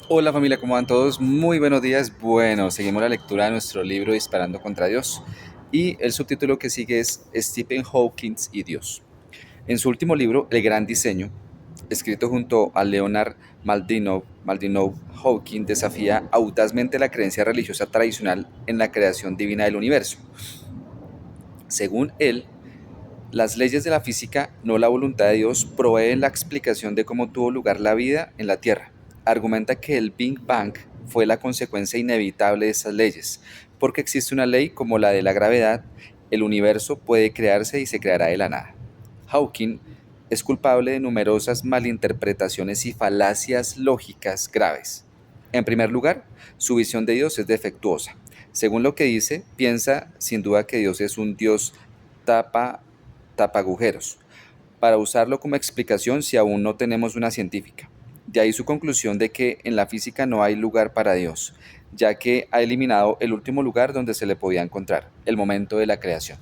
Hola familia, ¿cómo van todos? Muy buenos días. Bueno, seguimos la lectura de nuestro libro Disparando contra Dios y el subtítulo que sigue es Stephen Hawking y Dios. En su último libro, El Gran Diseño, escrito junto a Leonard Maldinov, Hawking desafía audazmente la creencia religiosa tradicional en la creación divina del universo. Según él, las leyes de la física, no la voluntad de Dios, proveen la explicación de cómo tuvo lugar la vida en la Tierra. Argumenta que el Big Bang fue la consecuencia inevitable de esas leyes, porque existe una ley como la de la gravedad, el universo puede crearse y se creará de la nada. Hawking es culpable de numerosas malinterpretaciones y falacias lógicas graves. En primer lugar, su visión de Dios es defectuosa. Según lo que dice, piensa sin duda que Dios es un Dios tapa tapagujeros, para usarlo como explicación si aún no tenemos una científica. De ahí su conclusión de que en la física no hay lugar para Dios, ya que ha eliminado el último lugar donde se le podía encontrar, el momento de la creación.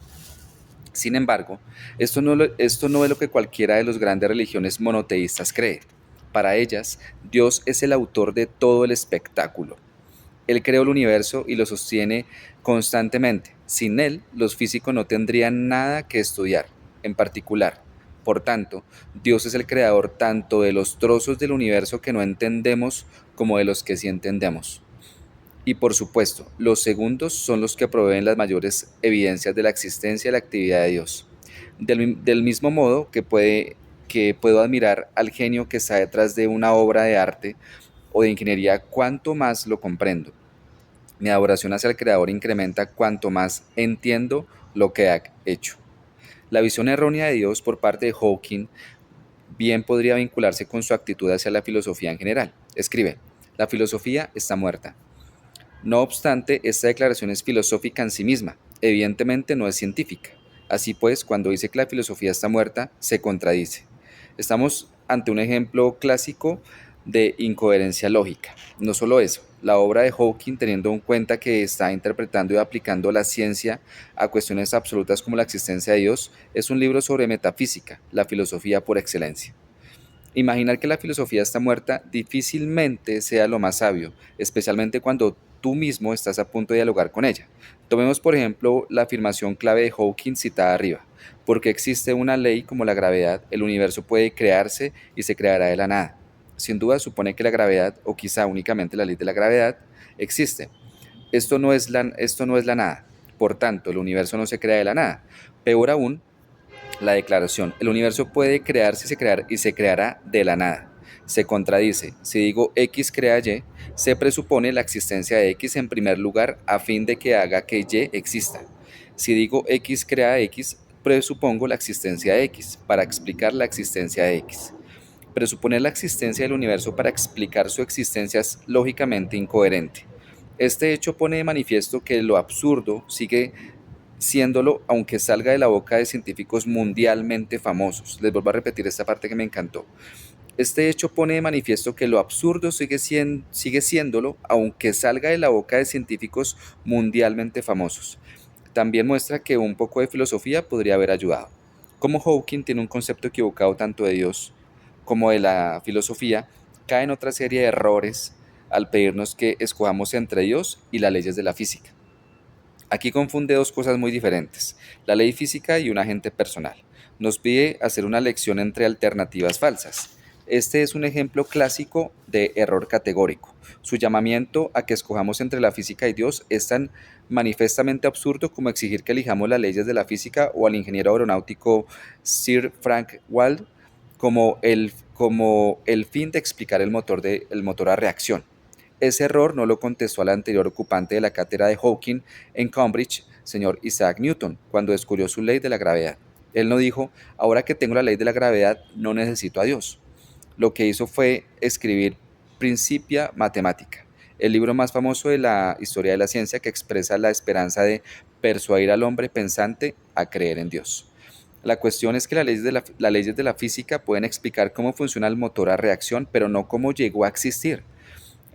Sin embargo, esto no es lo que cualquiera de las grandes religiones monoteístas cree. Para ellas, Dios es el autor de todo el espectáculo. Él creó el universo y lo sostiene constantemente. Sin él, los físicos no tendrían nada que estudiar, en particular. Por tanto, Dios es el creador tanto de los trozos del universo que no entendemos como de los que sí entendemos. Y por supuesto, los segundos son los que proveen las mayores evidencias de la existencia y la actividad de Dios. Del mismo modo que puedo admirar al genio que está detrás de una obra de arte o de ingeniería, cuanto más lo comprendo. Mi adoración hacia el Creador incrementa cuanto más entiendo lo que ha hecho. La visión errónea de Dios por parte de Hawking bien podría vincularse con su actitud hacia la filosofía en general. Escribe, la filosofía está muerta. No obstante, esta declaración es filosófica en sí misma, evidentemente no es científica. Así pues, cuando dice que la filosofía está muerta, se contradice. Estamos ante un ejemplo clásico de incoherencia lógica. No solo eso, la obra de Hawking, teniendo en cuenta que está interpretando y aplicando la ciencia a cuestiones absolutas como la existencia de Dios, es un libro sobre metafísica, la filosofía por excelencia. Imaginar que la filosofía está muerta difícilmente sea lo más sabio, especialmente cuando tú mismo estás a punto de dialogar con ella. Tomemos por ejemplo la afirmación clave de Hawking citada arriba. Porque existe una ley como la gravedad, el universo puede crearse y se creará de la nada. Sin duda supone que la gravedad, o quizá únicamente la ley de la gravedad, existe. Esto no es la nada. Por tanto, el universo no se crea de la nada. Peor aún, la declaración, el universo puede crearse y y se creará de la nada. Se contradice. Si digo X crea Y, se presupone la existencia de X en primer lugar a fin de que haga que Y exista. Si digo X crea X, presupongo la existencia de X para explicar la existencia de X. Presuponer la existencia del universo para explicar su existencia es lógicamente incoherente. Este hecho pone de manifiesto que lo absurdo sigue siéndolo aunque salga de la boca de científicos mundialmente famosos. Les vuelvo a repetir esta parte que me encantó. Este hecho pone de manifiesto que lo absurdo sigue siéndolo aunque salga de la boca de científicos mundialmente famosos. También muestra que un poco de filosofía podría haber ayudado. Como Hawking tiene un concepto equivocado tanto de Dios como de la filosofía, cae en otra serie de errores al pedirnos que escojamos entre Dios y las leyes de la física. Aquí confunde dos cosas muy diferentes, la ley física y un agente personal. Nos pide hacer una elección entre alternativas falsas. Este es un ejemplo clásico de error categórico. Su llamamiento a que escojamos entre la física y Dios es tan manifestamente absurdo como exigir que elijamos las leyes de la física o al ingeniero aeronáutico Sir Frank Wald como el fin de explicar el motor a reacción. Ese error no lo contestó al anterior ocupante de la cátedra de Hawking en Cambridge, señor Isaac Newton, cuando descubrió su ley de la gravedad. Él no dijo, ahora que tengo la ley de la gravedad, no necesito a Dios. Lo que hizo fue escribir Principia Mathematica, el libro más famoso de la historia de la ciencia que expresa la esperanza de persuadir al hombre pensante a creer en Dios. La cuestión es que las leyes de la física pueden explicar cómo funciona el motor a reacción, pero no cómo llegó a existir.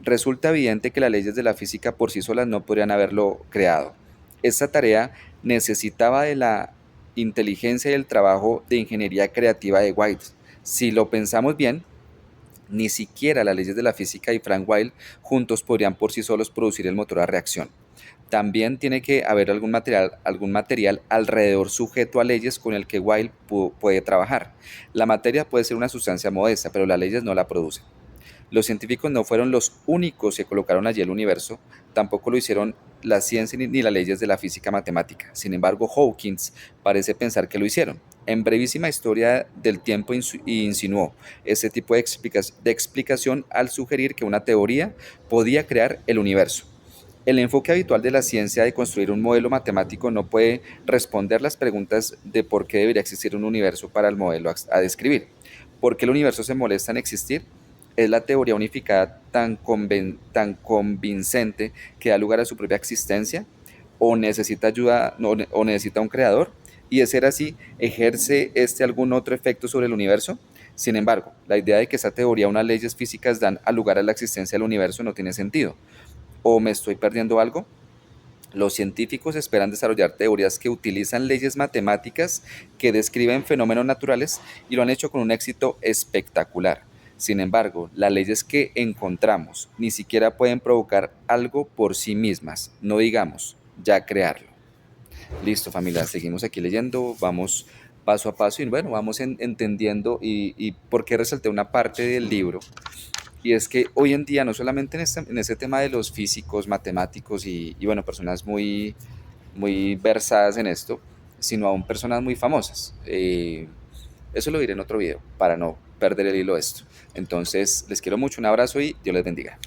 Resulta evidente que las leyes de la física por sí solas no podrían haberlo creado. Esta tarea necesitaba de la inteligencia y el trabajo de ingeniería creativa de White. Si lo pensamos bien, Ni siquiera las leyes de la física y Frank Wilde juntos podrían por sí solos producir el motor a reacción. También tiene que haber algún material alrededor sujeto a leyes con el que Wilde puede trabajar. La materia puede ser una sustancia modesta, pero las leyes no la producen. Los científicos no fueron los únicos que colocaron allí el universo, tampoco lo hicieron la ciencia ni las leyes de la física matemática. Sin embargo, Hawkins parece pensar que lo hicieron. En brevísima historia del tiempo insinuó este tipo de explicación al sugerir que una teoría podía crear el universo. El enfoque habitual de la ciencia de construir un modelo matemático no puede responder las preguntas de por qué debería existir un universo para el modelo a describir. ¿Por qué el universo se molesta en existir? ¿Es la teoría unificada tan convincente que da lugar a su propia existencia? ¿O necesita ayuda o necesita un creador? Y de ser así, ¿ejerce este algún otro efecto sobre el universo? Sin embargo, la idea de que esa teoría o unas leyes físicas dan a lugar a la existencia del universo no tiene sentido. ¿O me estoy perdiendo algo? Los científicos esperan desarrollar teorías que utilizan leyes matemáticas que describen fenómenos naturales y lo han hecho con un éxito espectacular. Sin embargo, las leyes que encontramos ni siquiera pueden provocar algo por sí mismas, no digamos ya crearlo. Listo, familia, seguimos aquí leyendo, vamos paso a paso y bueno, vamos entendiendo y por qué resalté una parte del libro. Y es que hoy en día, no solamente en este tema de los físicos, matemáticos bueno, personas muy versadas en esto, sino aún personas muy famosas. Eso lo diré en otro video para no perder el hilo de esto. Entonces, les quiero mucho, un abrazo y Dios les bendiga.